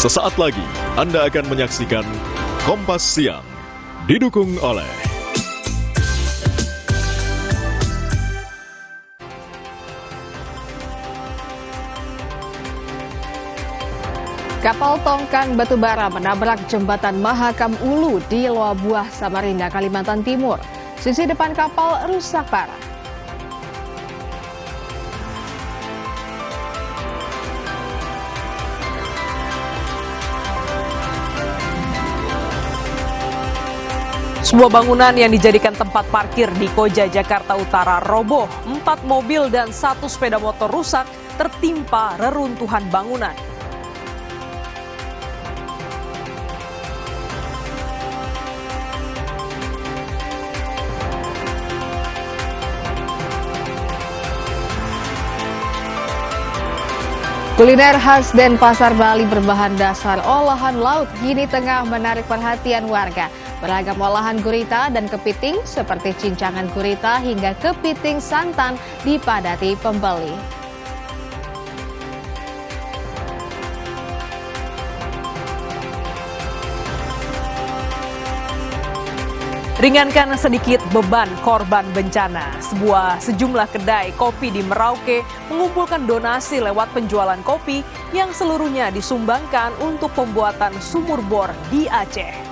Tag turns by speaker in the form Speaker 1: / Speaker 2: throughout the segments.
Speaker 1: Sesaat lagi Anda akan menyaksikan Kompas Siang, didukung oleh
Speaker 2: kapal tongkang batubara menabrak jembatan Mahakam Ulu di Loa Buah, Samarinda, Kalimantan Timur. Sisi depan kapal rusak parah. Sebuah bangunan yang dijadikan tempat parkir di Koja, Jakarta Utara roboh. 4 mobil dan 1 sepeda motor rusak tertimpa reruntuhan bangunan. Kuliner khas Denpasar, Bali berbahan dasar olahan laut kini tengah menarik perhatian warga. Beragam olahan gurita dan kepiting seperti cincangan gurita hingga kepiting santan dipadati pembeli. Ringankan sedikit beban korban bencana. Sejumlah kedai kopi di Merauke mengumpulkan donasi lewat penjualan kopi yang seluruhnya disumbangkan untuk pembuatan sumur bor di Aceh.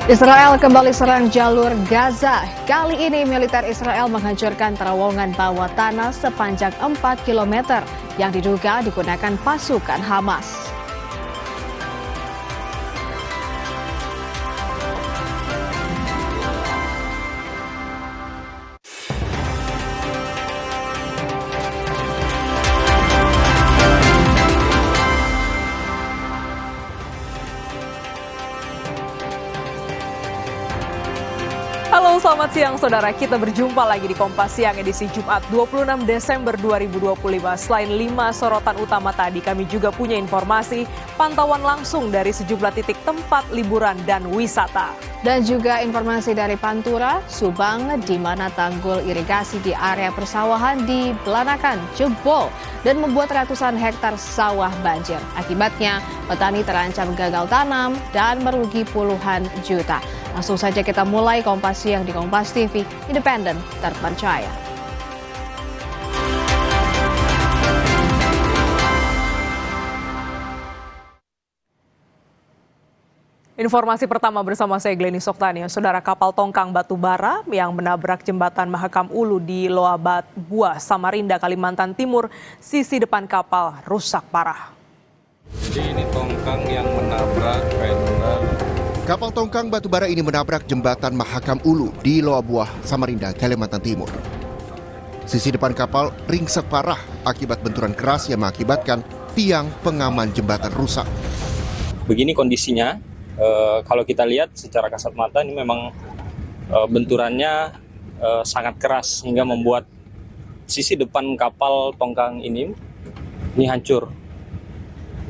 Speaker 2: Israel kembali serang jalur Gaza. Kali ini militer Israel menghancurkan terowongan bawah tanah sepanjang 4 km yang diduga digunakan pasukan Hamas. Halo, selamat siang saudara. Kita berjumpa lagi di Kompas Siang edisi Jumat 26 Desember 2025. Selain 5 sorotan utama tadi, kami juga punya informasi pantauan langsung dari sejumlah titik tempat liburan dan wisata. Dan juga informasi dari Pantura, Subang, di mana tanggul irigasi di area persawahan di Belanakan jebol dan membuat ratusan hektar sawah banjir. Akibatnya, petani terancam gagal tanam dan merugi puluhan juta. Langsung saja kita mulai Kompas Siang di Kompas TV, independen, terpercaya. Informasi pertama bersama saya Gleni Soktani. Saudara, kapal tongkang batubara yang menabrak jembatan Mahakam Ulu di Loa Buah, Samarinda, Kalimantan Timur, sisi depan kapal rusak parah.
Speaker 3: Jadi ini tongkang yang menabrak trailer.
Speaker 4: Kapal tongkang batubara ini menabrak jembatan Mahakam Ulu di Loa Buah, Samarinda, Kalimantan Timur. Sisi depan kapal ringsek parah akibat benturan keras yang mengakibatkan tiang pengaman jembatan rusak.
Speaker 3: Begini kondisinya, kalau kita lihat secara kasat mata ini memang benturannya sangat keras hingga membuat sisi depan kapal tongkang ini hancur.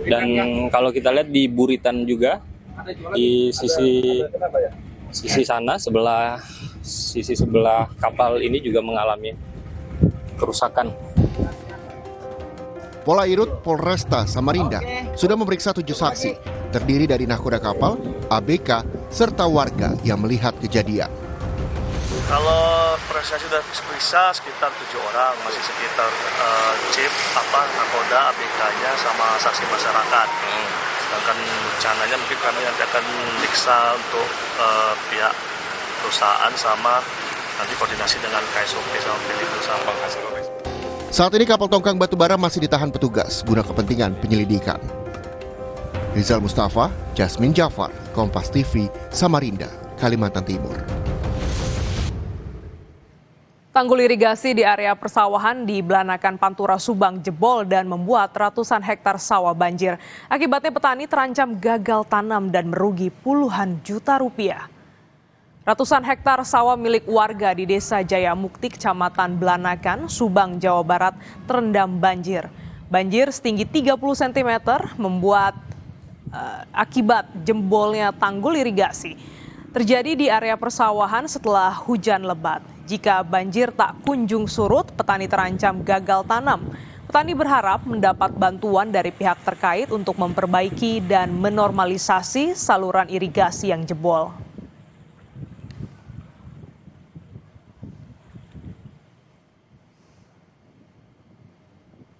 Speaker 3: Dan kalau kita lihat di buritan juga, di sisi sana sisi sebelah kapal ini juga mengalami kerusakan.
Speaker 4: Polairut Polresta Samarinda sudah memeriksa 7 saksi, terdiri dari nahkoda kapal, ABK, serta warga yang melihat kejadian.
Speaker 5: Kalau proses sudah periksa sekitar 7 orang, masih sekitar chip, nahkoda, ABK-nya sama saksi masyarakat. Sedangkan rencananya mungkin kami nanti akan periksa untuk pihak perusahaan sama nanti koordinasi dengan KSOP sama Pelindo sama hasil.
Speaker 4: Saat ini kapal tongkang batubara masih ditahan petugas guna kepentingan penyelidikan. Rizal Mustafa, Jasmine Jafar, Kompas TV, Samarinda, Kalimantan Timur.
Speaker 2: Tanggul irigasi di area persawahan di Belanakan Pantura, Subang jebol dan membuat ratusan hektar sawah banjir. Akibatnya petani terancam gagal tanam dan merugi puluhan juta rupiah. Ratusan hektar sawah milik warga di Desa Jaya Mukti, Kecamatan Belanakan, Subang, Jawa Barat terendam banjir. Banjir setinggi 30 cm membuat akibat jembolnya tanggul irigasi. terjadi di area persawahan setelah hujan lebat. Jika banjir tak kunjung surut, petani terancam gagal tanam. Petani berharap mendapat bantuan dari pihak terkait untuk memperbaiki dan menormalisasi saluran irigasi yang jebol.